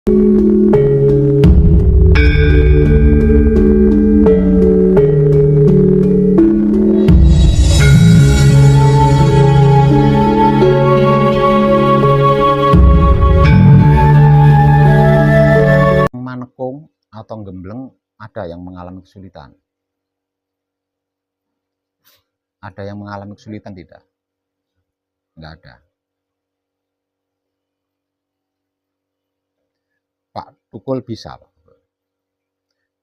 Manekung atau gembleng ada yang mengalami kesulitan? Ada yang mengalami kesulitan tidak? Enggak ada. Pak Tukul bisa, Pak.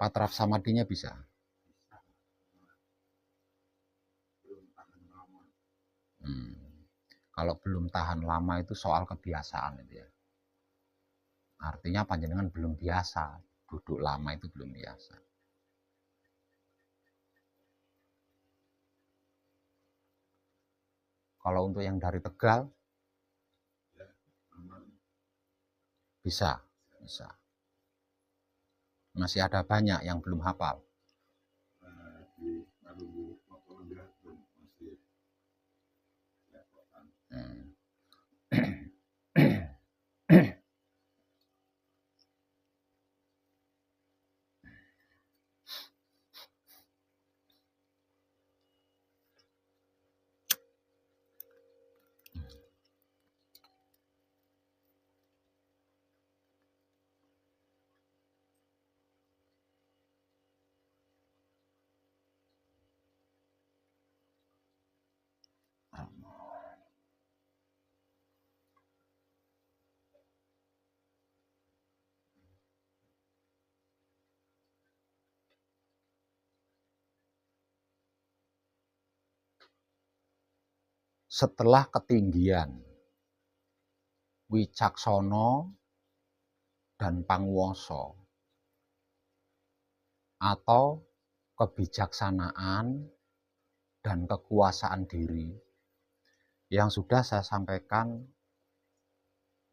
Patraf Samadinya bisa. Kalau belum tahan lama itu soal kebiasaan itu ya. Artinya panjenengan belum biasa, duduk lama itu belum biasa. Kalau untuk yang dari Tegal, bisa. Masih ada banyak yang belum hafal. Setelah ketinggian wicaksono dan panguwasa atau kebijaksanaan dan kekuasaan diri yang sudah saya sampaikan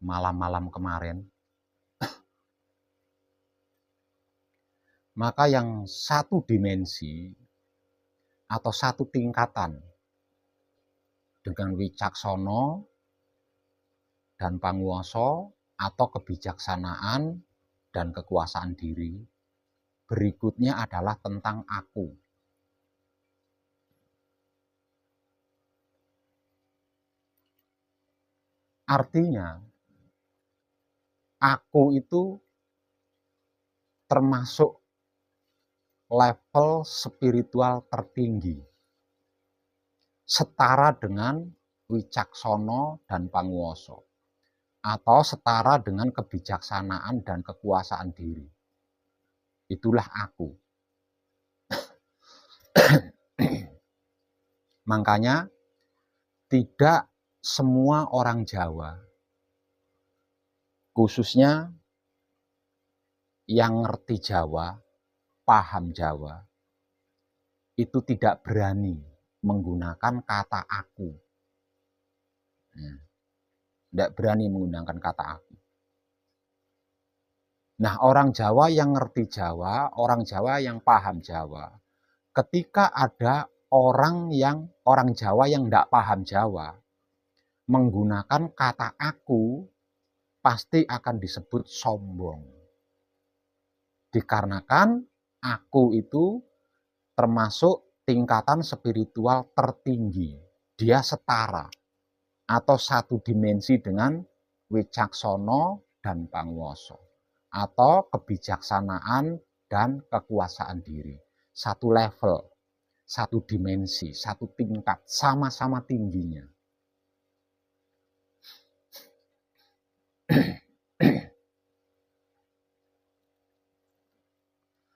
malam-malam kemarin, maka yang satu dimensi atau satu tingkatan dengan wicaksono dan panguwasa atau kebijaksanaan dan kekuasaan diri, berikutnya adalah tentang aku. Artinya, aku itu termasuk level spiritual tertinggi, setara dengan wicaksono dan panguwasa, atau setara dengan kebijaksanaan dan kekuasaan diri. Itulah aku. Makanya tidak semua orang Jawa, khususnya yang ngerti Jawa, paham Jawa, itu tidak berani menggunakan kata aku. Tidak berani menggunakan kata aku. Nah, orang Jawa yang ngerti Jawa, orang Jawa yang paham Jawa, ketika ada orang Jawa yang tidak paham Jawa menggunakan kata aku, pasti akan disebut sombong. Dikarenakan aku itu termasuk tingkatan spiritual tertinggi. Dia setara atau satu dimensi dengan wicaksono dan panguwasa, atau kebijaksanaan dan kekuasaan diri. Satu level, satu dimensi, satu tingkat, sama-sama tingginya.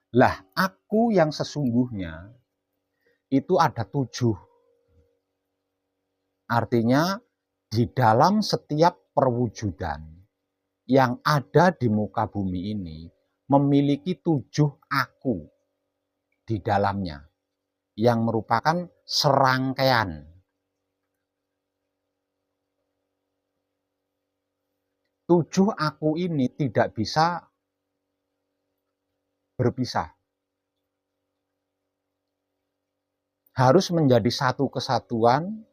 Lah, aku yang sesungguhnya itu ada 7. Artinya di dalam setiap perwujudan yang ada di muka bumi ini memiliki 7 aku di dalamnya, yang merupakan serangkaian. 7 aku ini tidak bisa berpisah. Harus menjadi satu kesatuan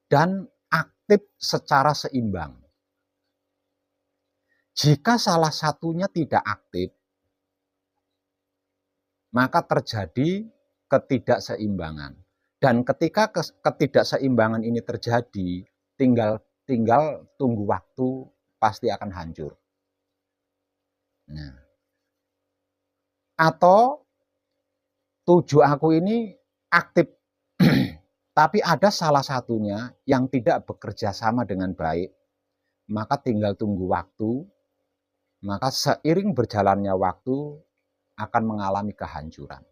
dan aktif secara seimbang. Jika salah satunya tidak aktif, maka terjadi ketidakseimbangan. Dan ketika ketidakseimbangan ini terjadi, tinggal tunggu waktu, pasti akan hancur. Nah, atau 7 aku ini aktif, tapi ada salah satunya yang tidak bekerja sama dengan baik, maka tinggal tunggu waktu, maka seiring berjalannya waktu akan mengalami kehancuran.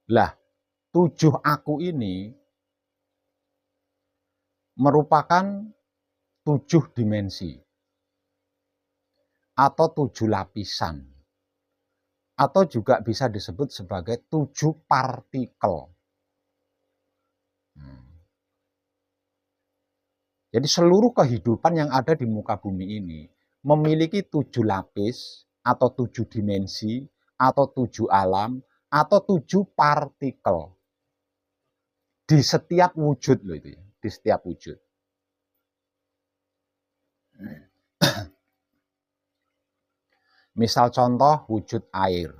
Lah, 7 aku ini merupakan 7 dimensi atau 7 lapisan, atau juga bisa disebut sebagai 7 partikel. Jadi seluruh kehidupan yang ada di muka bumi ini memiliki 7 lapis atau 7 dimensi atau 7 alam atau 7 partikel di setiap wujud loh itu ya, di setiap wujud. Misal contoh wujud air.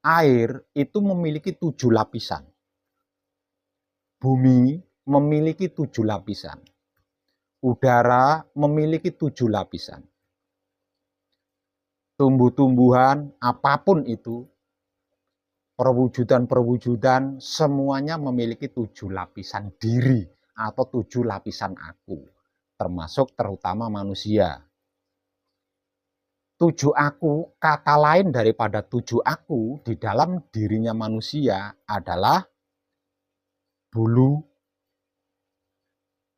Air itu memiliki 7 lapisan. Bumi memiliki 7 lapisan. Udara memiliki 7 lapisan. Tumbuh-tumbuhan, apapun itu, perwujudan-perwujudan, semuanya memiliki 7 lapisan diri atau 7 lapisan aku, termasuk terutama manusia. 7 aku, kata lain daripada 7 aku di dalam dirinya manusia adalah bulu,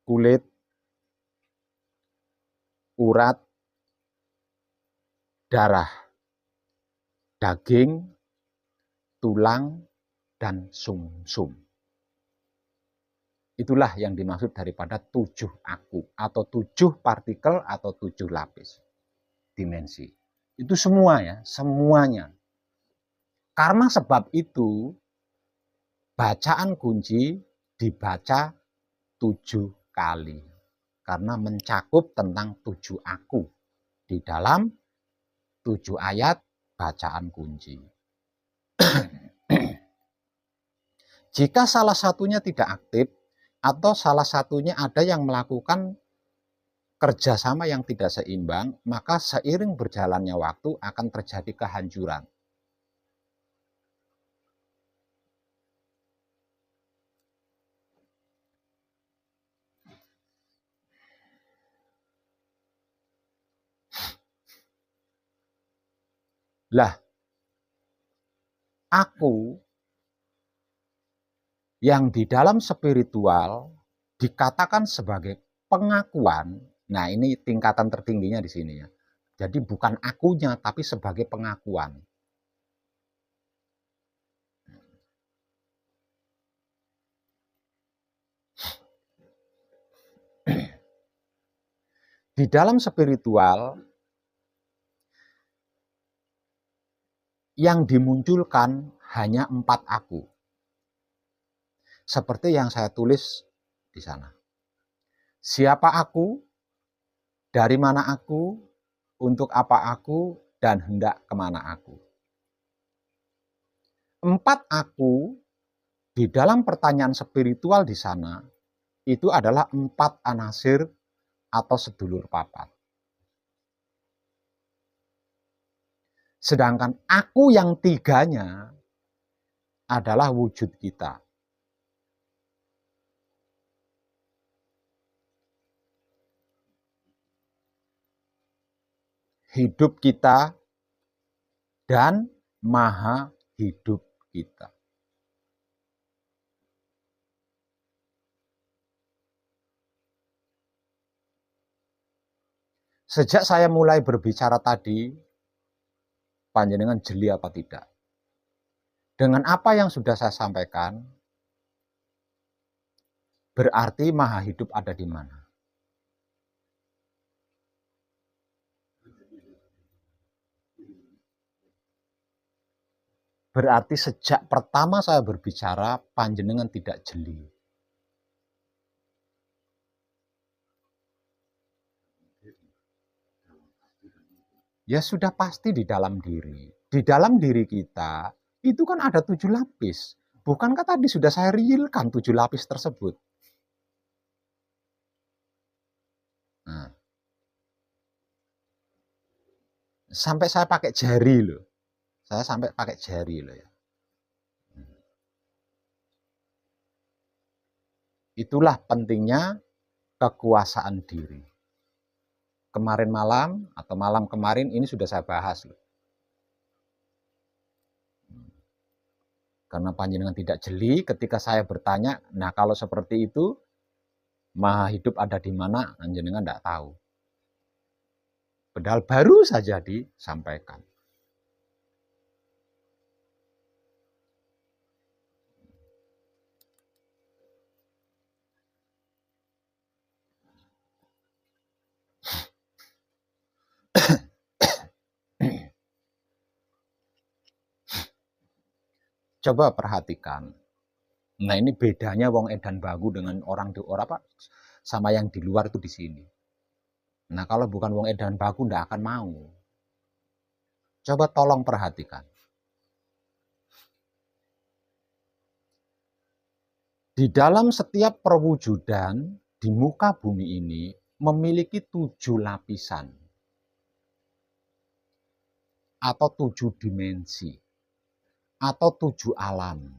kulit, urat, darah, daging, tulang, dan sumsum. Itulah yang dimaksud daripada 7 aku atau 7 partikel atau 7 lapis dimensi. Itu semua ya, semuanya. Karena sebab itu bacaan kunci dibaca 7 kali. Karena mencakup tentang 7 aku di dalam 7 ayat bacaan kunci. Jika salah satunya tidak aktif atau salah satunya ada yang melakukan kerjasama yang tidak seimbang, maka seiring berjalannya waktu akan terjadi kehancuran. Lah, aku yang di dalam spiritual dikatakan sebagai pengakuan. Nah, ini tingkatan tertingginya di sini ya. Jadi bukan akunya, tapi sebagai pengakuan. Di dalam spiritual, yang dimunculkan hanya 4 aku. Seperti yang saya tulis di sana. Siapa aku? Dari mana aku? Untuk apa aku? Dan hendak kemana aku? 4 aku di dalam pertanyaan spiritual di sana itu adalah 4 anasir atau sedulur papat. Sedangkan aku yang 3-nya adalah wujud kita. Hidup kita dan maha hidup kita. Sejak saya mulai berbicara tadi, panjenengan jeli apa tidak? Dengan apa yang sudah saya sampaikan, berarti maha hidup ada di mana? Berarti sejak pertama saya berbicara, panjenengan tidak jeli. Ya sudah pasti di dalam diri. Di dalam diri kita itu kan ada 7 lapis. Bukankah tadi sudah saya realkan 7 lapis tersebut? Nah, sampai saya pakai jari loh. Saya sampai pakai jari loh ya. Itulah pentingnya kekuasaan diri. Kemarin malam atau malam kemarin ini sudah saya bahas loh. Karena panjenengan tidak jeli ketika saya bertanya, nah kalau seperti itu, Maha Hidup ada di mana, panjenengan tidak tahu. Padahal baru saja disampaikan. Coba perhatikan. Nah ini bedanya wong edan bagu dengan orang di orang apa sama yang di luar itu di sini. Nah kalau bukan wong edan bagu ndak akan mau. Coba tolong perhatikan. Di dalam setiap perwujudan di muka bumi ini memiliki 7 lapisan atau 7 dimensi atau 7 alam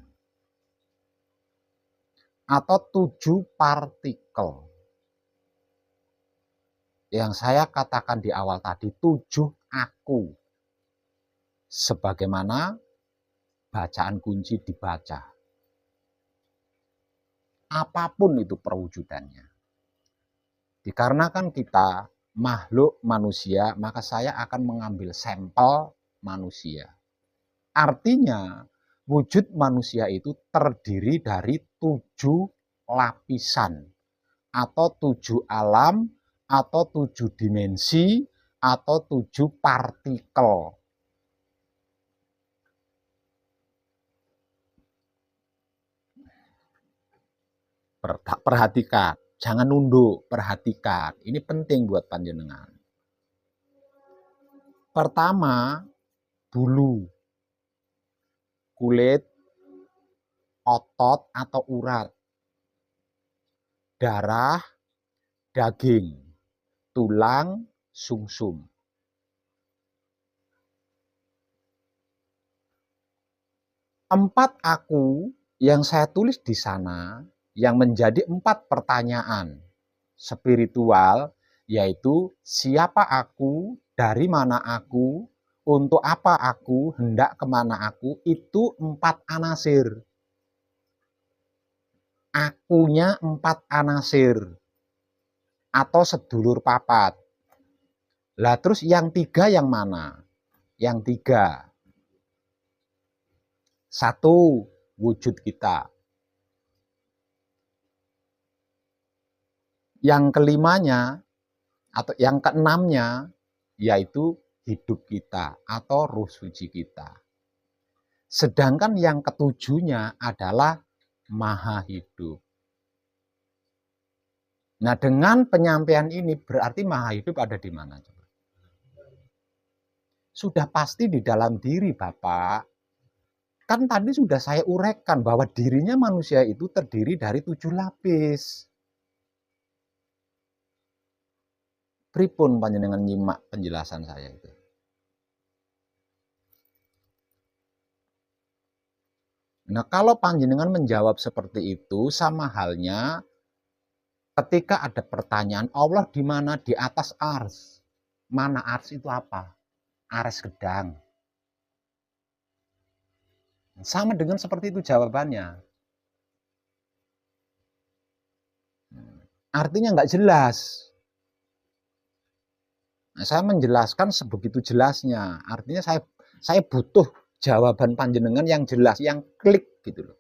atau 7 partikel. Yang saya katakan di awal tadi 7 aku. Sebagaimana bacaan kunci dibaca. Apapun itu perwujudannya. Dikarenakan kita makhluk manusia, maka saya akan mengambil sampel manusia. Artinya, wujud manusia itu terdiri dari 7 lapisan, atau 7 alam, atau 7 dimensi, atau 7 partikel. Perhatikan, jangan nunduk, perhatikan. Ini penting buat panjenengan. Pertama, bulu, kulit, otot atau urat, darah, daging, tulang, sumsum. Empat aku yang saya tulis di sana yang menjadi 4 pertanyaan spiritual, yaitu siapa aku, dari mana aku, untuk apa aku, hendak kemana aku, itu 4 anasir. Akunya 4 anasir atau sedulur papat. Lah terus yang 3 yang mana? Yang 3. 1 wujud kita. Yang kelimanya atau yang keenamnya yaitu hidup kita atau ruh suci kita. Sedangkan yang ketujuhnya adalah Maha Hidup. Nah, dengan penyampaian ini berarti Maha Hidup ada di mana? Sudah pasti di dalam diri, Bapak. Kan tadi sudah saya uraikan bahwa dirinya manusia itu terdiri dari 7 lapis. Pripun panjenengan nyimak penjelasan saya itu? Nah, kalau panjenengan menjawab seperti itu, sama halnya ketika ada pertanyaan, Allah di mana? Di atas ars. Mana ars itu apa? Ares gedang. Sama dengan seperti itu jawabannya. Artinya nggak jelas. Nah, saya menjelaskan sebegitu jelasnya. Artinya saya butuh jawaban panjenengan yang jelas, yang klik gitu loh.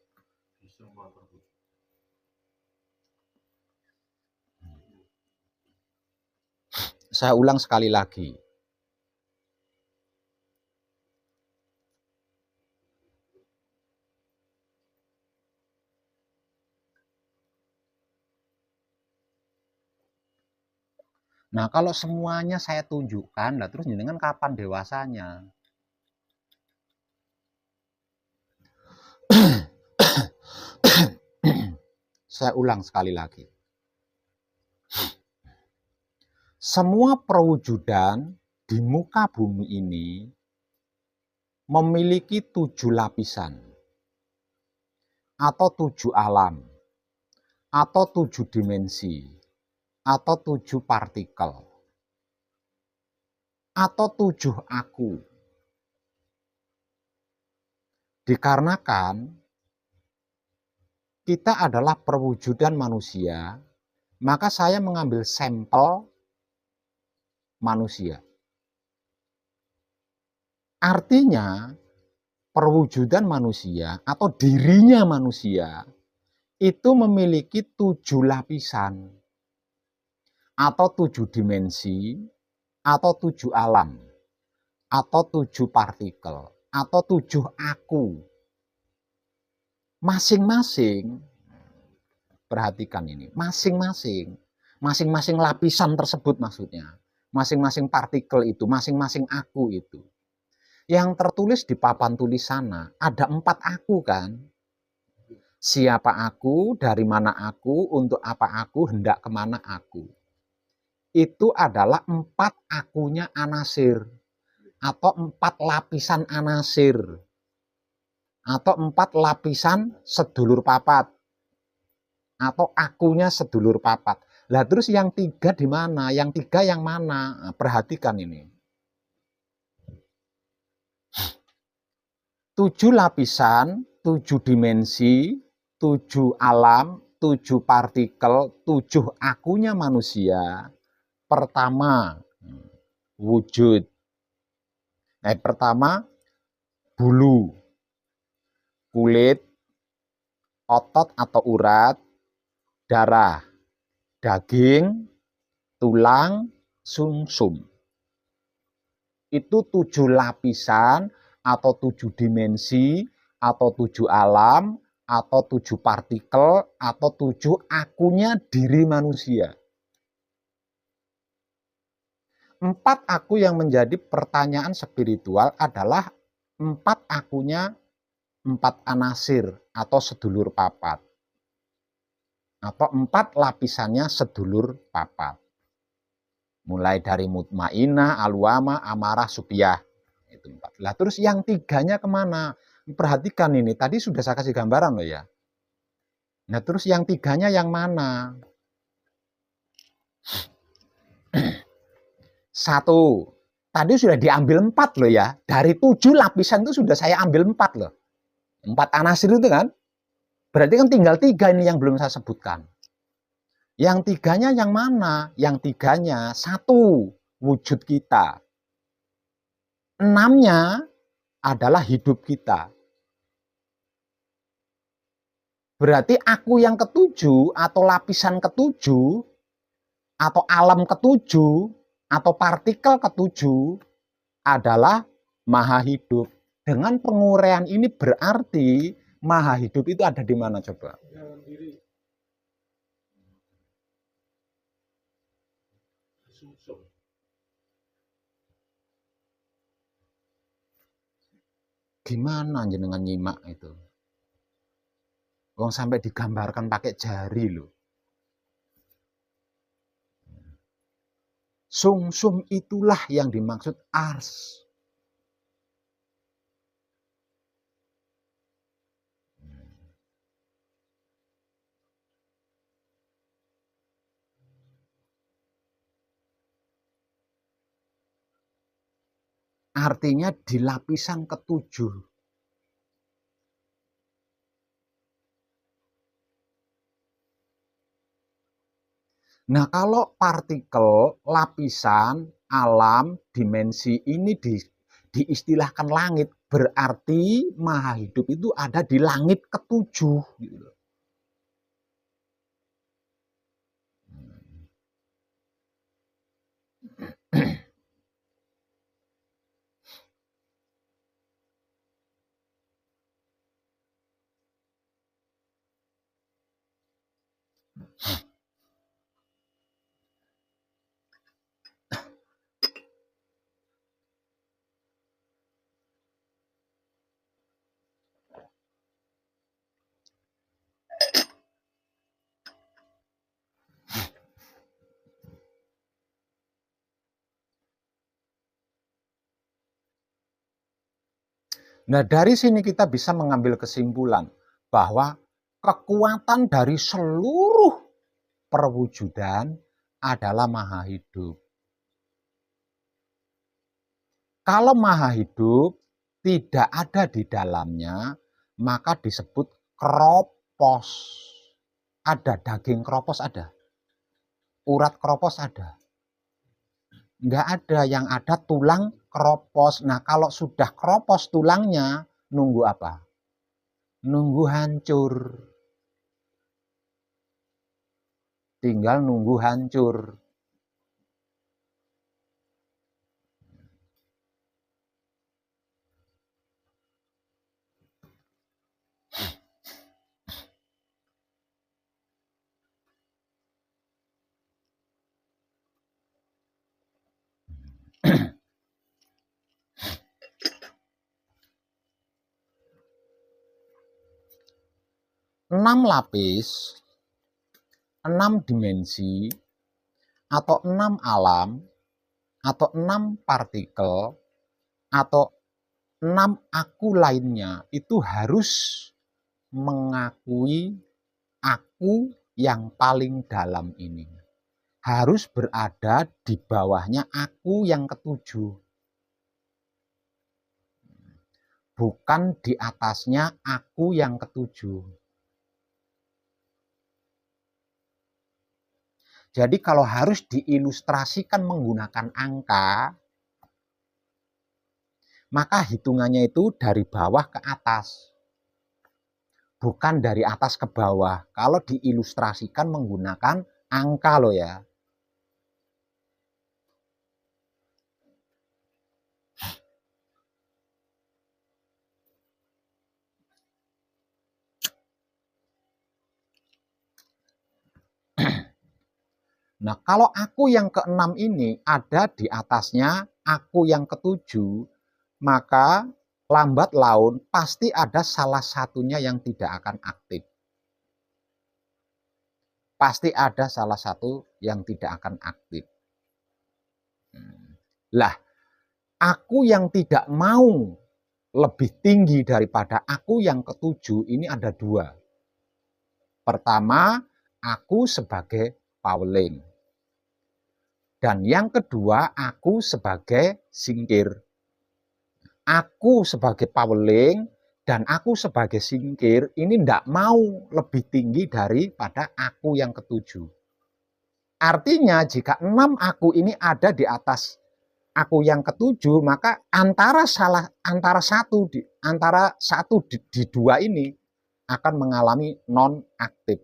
Saya ulang sekali lagi. Nah, kalau semuanya saya tunjukkan, lah terus jenengan kapan dewasanya? Saya ulang sekali lagi. Semua perwujudan di muka bumi ini memiliki 7 lapisan atau 7 alam atau 7 dimensi atau 7 partikel atau 7 aku. Dikarenakan kita adalah perwujudan manusia, maka saya mengambil sampel manusia. Artinya, perwujudan manusia atau dirinya manusia itu memiliki 7 lapisan atau 7 dimensi atau 7 alam atau 7 partikel atau 7 aku. Masing-masing, perhatikan ini, masing-masing lapisan tersebut maksudnya, masing-masing partikel itu, masing-masing aku itu. Yang tertulis di papan tulis sana, ada 4 aku kan? Siapa aku, dari mana aku, untuk apa aku, hendak kemana aku. Itu adalah 4 akunya anasir, atau 4 lapisan anasir, atau 4 lapisan sedulur papat, atau akunya sedulur papat. Lah terus yang 3 di mana? Yang 3 yang mana? Nah, perhatikan ini. 7 lapisan, 7 dimensi, 7 alam, 7 partikel, 7 akunya manusia. Pertama, wujud. Pertama, bulu, kulit, otot atau urat, darah, daging, tulang, sumsum. Itu 7 lapisan atau 7 dimensi atau 7 alam atau 7 partikel atau 7 akunya diri manusia. 4 aku yang menjadi pertanyaan spiritual adalah 4 akunya 4 anasir atau sedulur papat. Atau 4 lapisannya sedulur papat. Mulai dari mutmainah, alwama, amarah, supiyah. Itu 4. Lah terus yang 3-nya kemana? Perhatikan ini, tadi sudah saya kasih gambaran loh ya. Nah terus yang 3-nya yang mana? 1. Tadi sudah diambil 4 loh ya. Dari 7 lapisan itu sudah saya ambil 4 loh. 4 anasir itu kan. Berarti kan tinggal 3 ini yang belum saya sebutkan. Yang 3-nya yang mana? Yang 3-nya 1, wujud kita. 6-nya adalah hidup kita. Berarti aku yang ke-7 atau lapisan ke-7 atau alam ke-7 atau partikel ke-7 adalah maha hidup. Dengan penguraian ini berarti maha hidup itu ada di mana coba? Dalam diri. Gimana jenengan nyimak itu? Wong sampai digambarkan pakai jari loh. Sumsum itulah yang dimaksud ars. Artinya di lapisan ke-7. Nah, kalau partikel, lapisan, alam, dimensi ini diistilahkan langit, berarti maha hidup itu ada di langit ke-7. Gitu. Nah, dari sini kita bisa mengambil kesimpulan bahwa kekuatan dari seluruh perwujudan adalah maha hidup. Kalau maha hidup tidak ada di dalamnya, maka disebut kropos. Ada daging kropos, ada urat kropos, ada. Enggak ada, yang ada tulang kropos. Nah, kalau sudah kropos tulangnya, nunggu apa? Nunggu hancur. Tinggal nunggu hancur. 6 lapis, 6 dimensi, atau 6 alam, atau 6 partikel, atau 6 aku lainnya itu harus mengakui aku yang paling dalam ini. Harus berada di bawahnya aku yang ketujuh. Bukan di atasnya aku yang ketujuh. Jadi kalau harus diilustrasikan menggunakan angka, maka hitungannya itu dari bawah ke atas. Bukan dari atas ke bawah. Kalau diilustrasikan menggunakan angka loh ya. Nah, kalau aku yang keenam ini ada di atasnya aku yang ketujuh, maka lambat laun pasti ada salah satunya yang tidak akan aktif. Pasti ada salah satu yang tidak akan aktif. Lah, aku yang tidak mau lebih tinggi daripada aku yang ketujuh ini ada dua. Pertama, aku sebagai Pauline. Dan yang kedua, aku sebagai singkir. Aku sebagai Pauling dan aku sebagai singkir ini tidak mau lebih tinggi daripada aku yang ketujuh. Artinya jika 6 aku ini ada di atas aku yang ketujuh, maka antara satu di dua ini akan mengalami non aktif.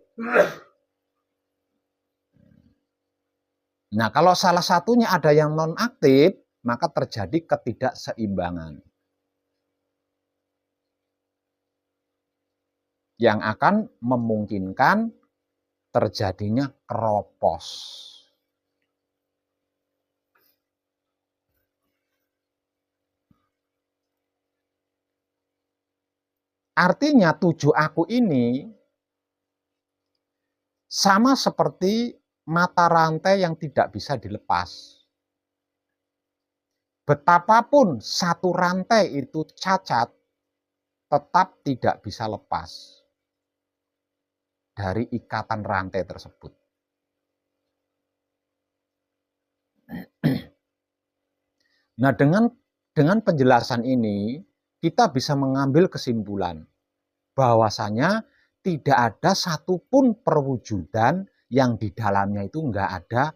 Nah, kalau salah satunya ada yang non-aktif, maka terjadi ketidakseimbangan. Yang akan memungkinkan terjadinya kropos. Artinya 7 aku ini sama seperti mata rantai yang tidak bisa dilepas. Betapapun satu rantai itu cacat, tetap tidak bisa lepas dari ikatan rantai tersebut. Nah, dengan penjelasan ini, kita bisa mengambil kesimpulan bahwasanya tidak ada satupun perwujudan yang di dalamnya itu enggak ada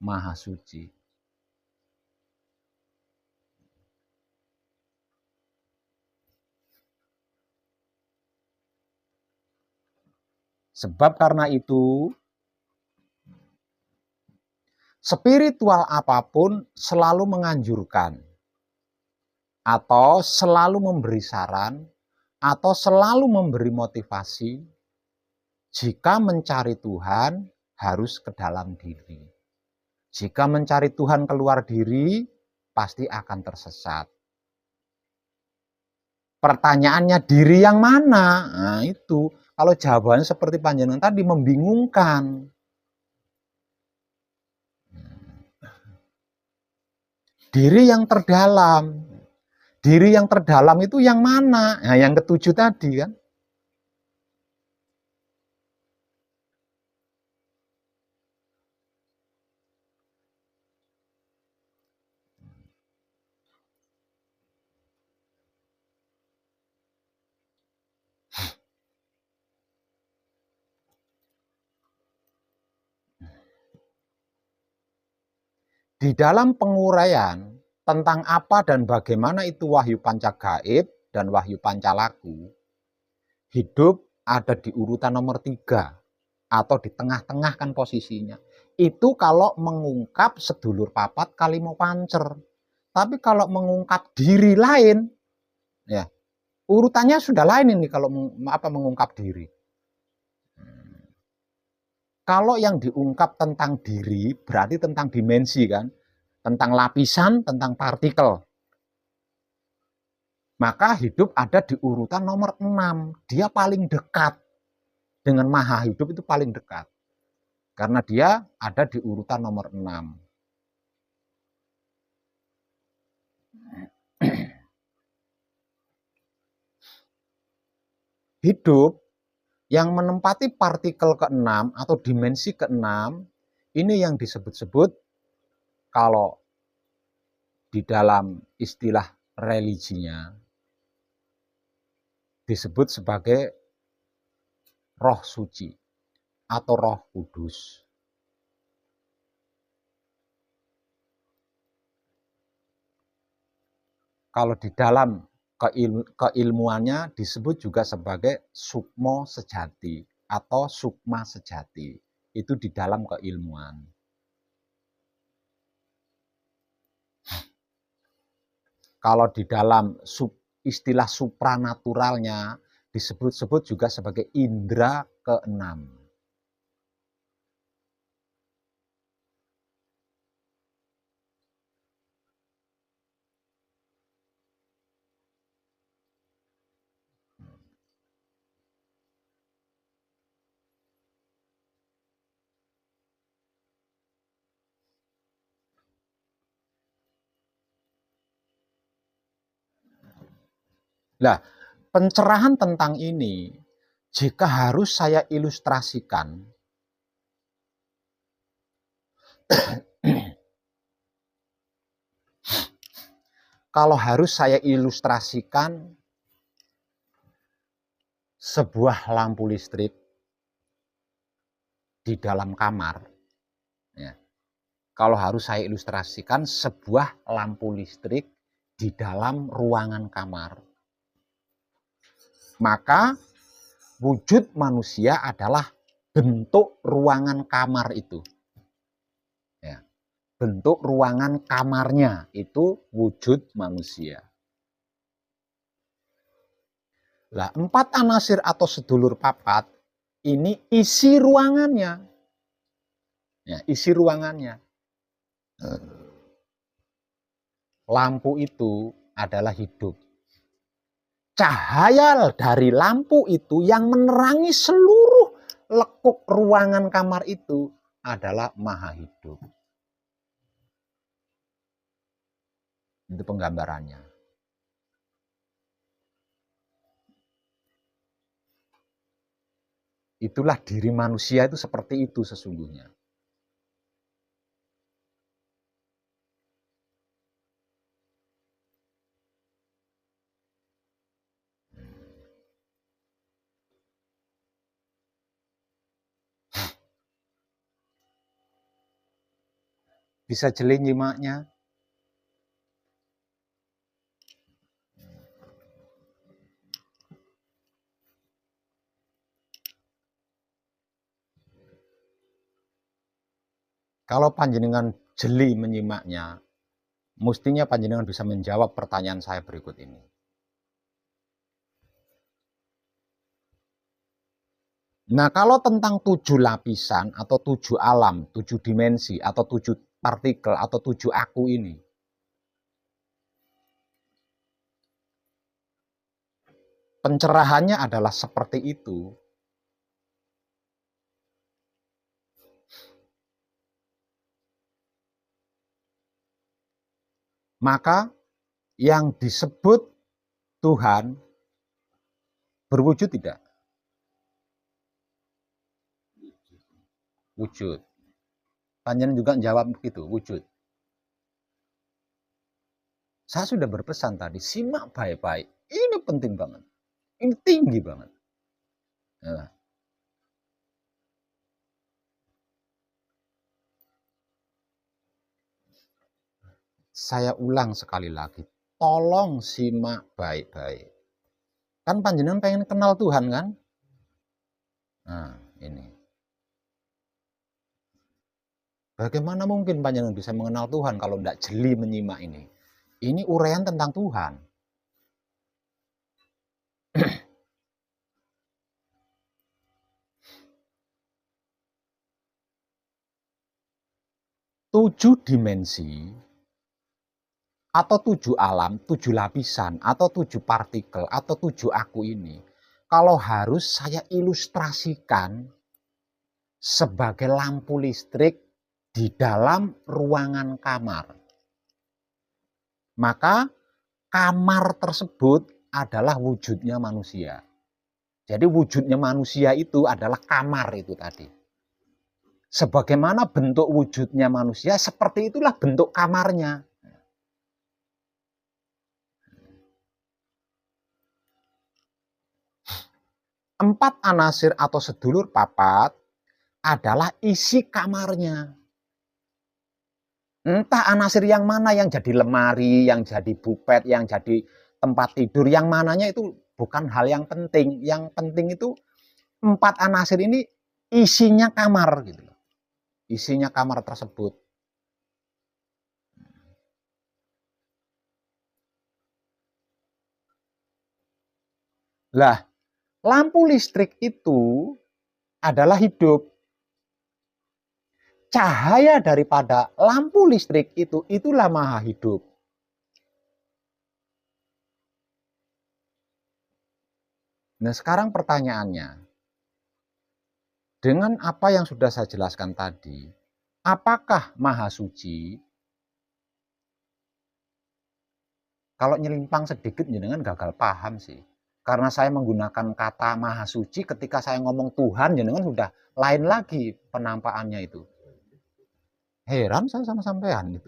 Maha Suci. Sebab karena itu, spiritual apapun selalu menganjurkan atau selalu memberi saran atau selalu memberi motivasi jika mencari Tuhan harus ke dalam diri. Jika mencari Tuhan keluar diri, pasti akan tersesat. Pertanyaannya diri yang mana? Nah itu, kalau jawabannya seperti panjenengan tadi membingungkan. Diri yang terdalam. Diri yang terdalam itu yang mana? Nah, yang ketujuh tadi kan. Di dalam penguraian tentang apa dan bagaimana itu wahyu panca gaib dan wahyu pancalaku, hidup ada di urutan nomor 3 atau di tengah-tengah kan posisinya. Itu kalau mengungkap sedulur papat kalimo pancer. Tapi kalau mengungkap diri lain, ya urutannya sudah lain ini kalau mengungkap diri. Kalau yang diungkap tentang diri berarti tentang dimensi kan, tentang lapisan, tentang partikel. Maka hidup ada di urutan nomor 6. Dia paling dekat dengan maha hidup, itu paling dekat. Karena dia ada di urutan nomor 6. Hidup yang menempati partikel ke-6 atau dimensi ke-6, ini yang disebut-sebut kalau di dalam istilah religinya disebut sebagai roh suci atau roh kudus. Kalau di dalam keilmuannya disebut juga sebagai sukmo sejati atau sukma sejati. Itu di dalam keilmuan. Kalau di dalam istilah supranaturalnya disebut-sebut juga sebagai indera ke-6. Nah, pencerahan tentang ini, jika harus saya ilustrasikan, kalau harus saya ilustrasikan sebuah lampu listrik di dalam kamar, ya, kalau harus saya ilustrasikan sebuah lampu listrik di dalam ruangan kamar, maka wujud manusia adalah bentuk ruangan kamar itu. Ya, bentuk ruangan kamarnya itu wujud manusia. Lah, 4 anasir atau sedulur papat ini isi ruangannya. Ya, isi ruangannya. Lampu itu adalah hidup. Cahaya dari lampu itu yang menerangi seluruh lekuk ruangan kamar itu adalah maha hidup. Itu penggambarannya. Itulah diri manusia itu seperti itu sesungguhnya. Bisa jeli nyimaknya? Kalau panjenengan jeli menyimaknya, mestinya panjenengan bisa menjawab pertanyaan saya berikut ini. Nah, kalau tentang 7 lapisan atau 7 alam, 7 dimensi atau 7 partikel atau 7 aku ini, pencerahannya adalah seperti itu. Maka yang disebut Tuhan berwujud tidak? Wujud. Panjenengan juga jawab begitu, wujud. Saya sudah berpesan tadi, simak baik-baik. Ini penting banget. Ini tinggi banget. Nah. Saya ulang sekali lagi. Tolong simak baik-baik. Kan panjenengan pengen kenal Tuhan kan? Nah, ini. Bagaimana mungkin panjenengan bisa mengenal Tuhan kalau tidak jeli menyimak ini? Ini uraian tentang Tuhan. Tujuh dimensi atau tujuh alam, tujuh lapisan, atau tujuh partikel, atau tujuh aku ini, kalau harus saya ilustrasikan sebagai lampu listrik di dalam ruangan kamar, maka kamar tersebut adalah wujudnya manusia. Jadi wujudnya manusia itu adalah kamar itu tadi. Sebagaimana bentuk wujudnya manusia, seperti itulah bentuk kamarnya. Empat anasir atau sedulur papat adalah isi kamarnya. Entah anasir yang mana yang jadi lemari, yang jadi bupet, yang jadi tempat tidur, yang mananya itu bukan hal yang penting. Yang penting itu empat anasir ini isinya kamar gitu. Isinya kamar tersebut. Lah, lampu listrik itu adalah hidup. Cahaya daripada lampu listrik itu, itulah maha hidup. Nah, sekarang pertanyaannya, dengan apa yang sudah saya jelaskan tadi, apakah maha suci? Kalau nyelimpang sedikit, jenengan gagal paham sih. Karena saya menggunakan kata maha suci ketika saya ngomong Tuhan, jenengan sudah lain lagi penampakannya itu. Heran saya sama sampean itu.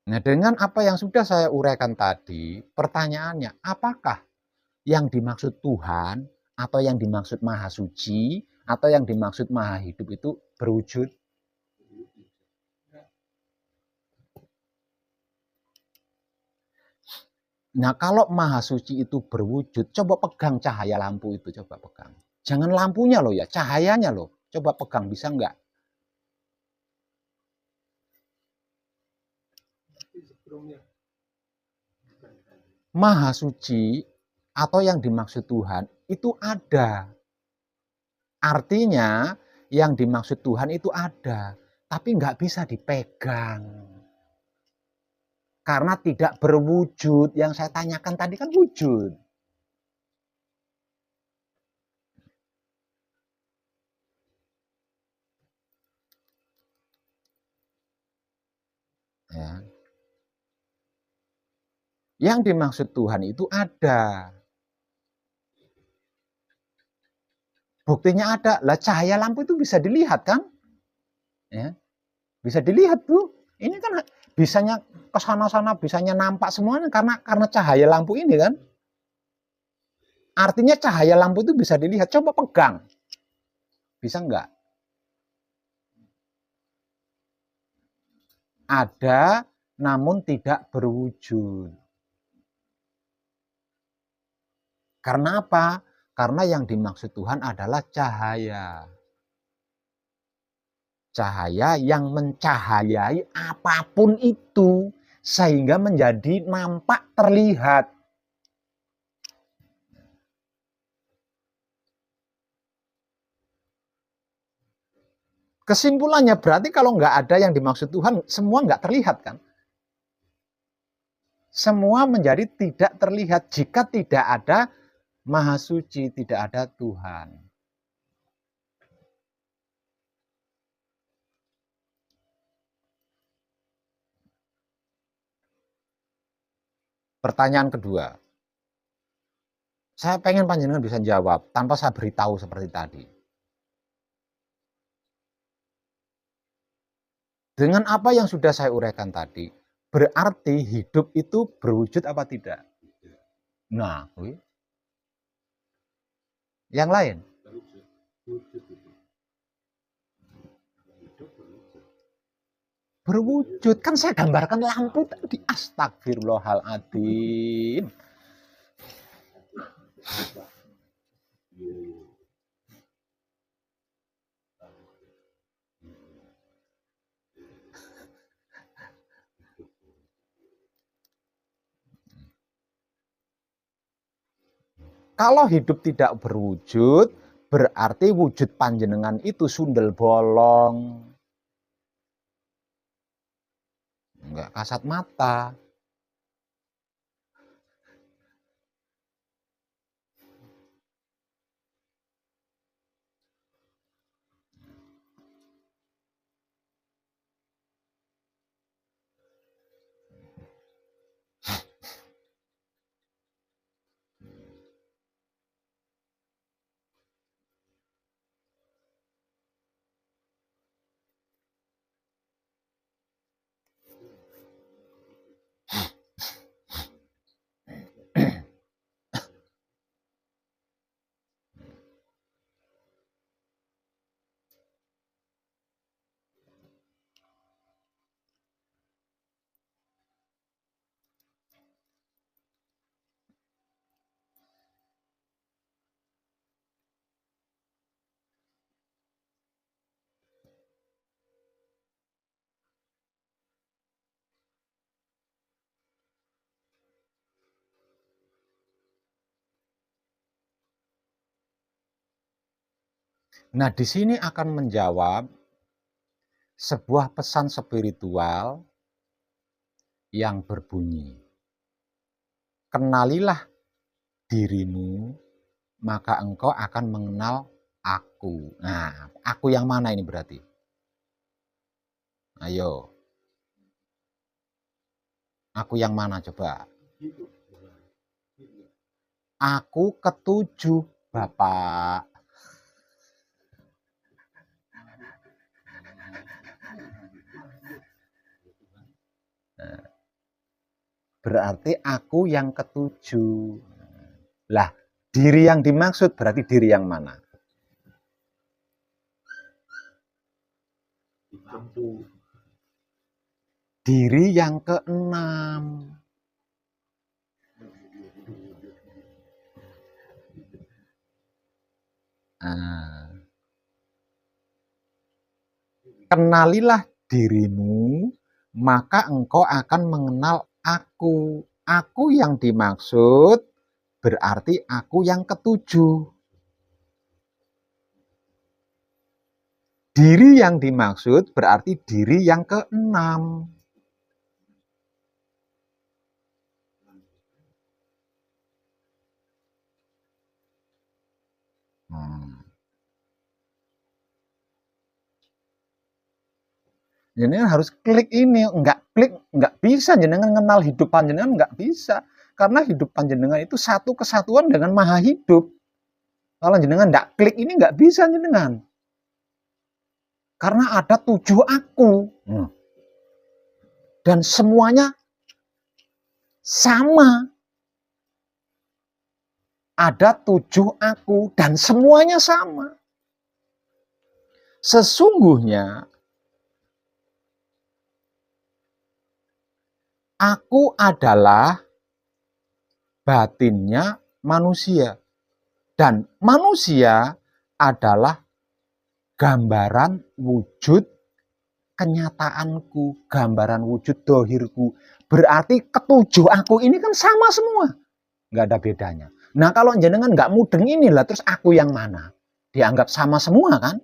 Nah, dengan apa yang sudah saya uraikan tadi, pertanyaannya, apakah yang dimaksud Tuhan, atau yang dimaksud maha suci, atau yang dimaksud maha hidup itu berwujud? Nah, kalau maha suci itu berwujud, coba pegang cahaya lampu itu, coba pegang. Jangan lampunya loh ya, cahayanya loh. Coba pegang, bisa enggak? Maha suci atau yang dimaksud Tuhan itu ada. Artinya yang dimaksud Tuhan itu ada, tapi nggak bisa dipegang. Karena tidak berwujud. Yang saya tanyakan tadi kan wujud. Ya. Yang dimaksud Tuhan itu ada. Buktinya ada. Lah cahaya lampu itu bisa dilihat kan? Ya. Bisa dilihat tuh. Ini kan bisanya ke sana-sana, bisanya nampak semuanya karena cahaya lampu ini kan. Artinya cahaya lampu itu bisa dilihat. Coba pegang. Bisa enggak? Ada namun tidak berwujud. Karena apa? Karena yang dimaksud Tuhan adalah cahaya. Cahaya yang mencahayai apapun itu sehingga menjadi nampak terlihat. Kesimpulannya berarti kalau nggak ada yang dimaksud Tuhan, semua nggak terlihat kan? Semua menjadi tidak terlihat jika tidak ada Maha Suci, tidak ada Tuhan. pertanyaan kedua. Saya pengen panjenengan bisa jawab tanpa saya beritahu seperti tadi. Dengan apa yang sudah saya uraikan tadi, berarti hidup itu berwujud apa tidak? Nah, yang lain? Berwujud. Kan saya gambarkan lampu tadi. Astagfirullahaladzim. Kalau hidup tidak berwujud, berarti wujud panjenengan itu sundel bolong. Enggak kasat mata. Nah, di sini akan menjawab sebuah pesan spiritual yang berbunyi, kenalilah dirimu, maka engkau akan mengenal aku. Nah, aku yang mana ini berarti? Ayo. Aku yang mana coba? Aku ketujuh, Bapak. Berarti aku yang ketujuh. Lah, diri yang dimaksud berarti diri yang mana? Diri yang keenam. Kenalilah dirimu, maka engkau akan mengenal aku. Aku yang dimaksud berarti aku yang ketujuh. Diri yang dimaksud berarti diri yang keenam. Jenengan harus klik ini, enggak klik enggak bisa jenengan kenal hidup panjenengan, enggak bisa. Karena hidup panjenengan itu satu kesatuan dengan Maha Hidup. Kalau jenengan enggak klik ini enggak bisa jenengan. Karena ada 7 aku. Dan semuanya sama. Ada 7 aku dan semuanya sama. Sesungguhnya aku adalah batinnya manusia. Dan manusia adalah gambaran wujud kenyataanku, gambaran wujud dohirku. Berarti ketujuh aku ini kan sama semua. Nggak ada bedanya. Nah kalau jenengan nggak mudeng inilah, terus aku yang mana? Dianggap sama semua kan?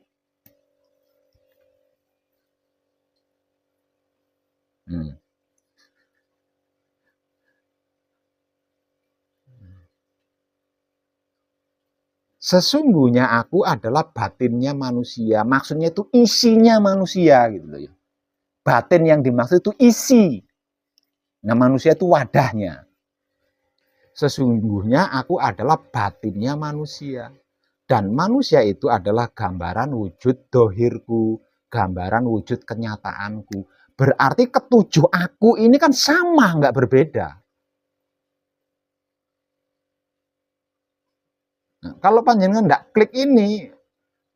Sesungguhnya aku adalah batinnya manusia. Maksudnya itu isinya manusia gitu loh ya. Batin yang dimaksud itu isi. Nah, manusia itu wadahnya. Sesungguhnya aku adalah batinnya manusia. Dan manusia itu adalah gambaran wujud dohirku, gambaran wujud kenyataanku. Berarti ketujuh aku ini kan sama, nggak berbeda. Nah, kalau panjenengan nggak klik ini,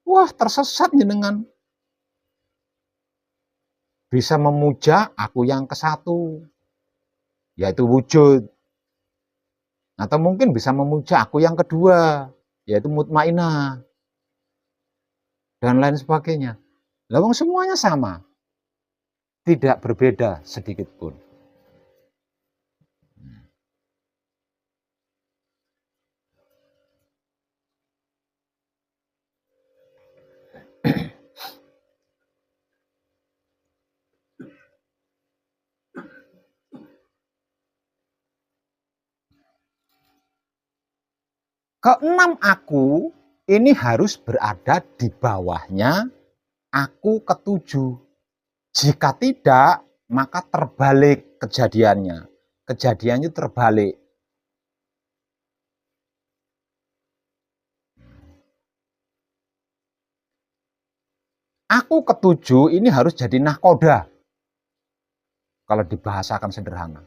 wah tersesat jenengan. Bisa memuja aku yang ke satu, yaitu wujud. Atau mungkin bisa memuja aku yang kedua, yaitu mutmainah. Dan lain sebagainya. Lawang semuanya sama. Tidak berbeda sedikit pun. Keenam aku ini harus berada di bawahnya aku ketujuh. Jika tidak, maka terbalik kejadiannya. Kejadiannya terbalik. Aku ketujuh ini harus jadi nahkoda. Kalau dibahasakan sederhana.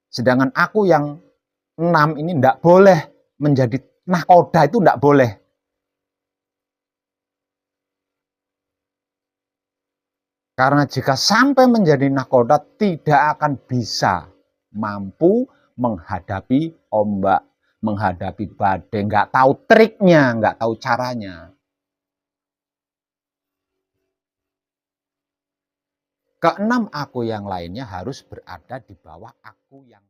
Sedangkan aku yang 6 ini tidak boleh menjadi nahkoda, itu tidak boleh. Karena jika sampai menjadi nahkoda tidak akan bisa mampu menghadapi ombak, menghadapi badai, nggak tahu triknya, nggak tahu caranya. Keenam aku yang lainnya harus berada di bawah aku yang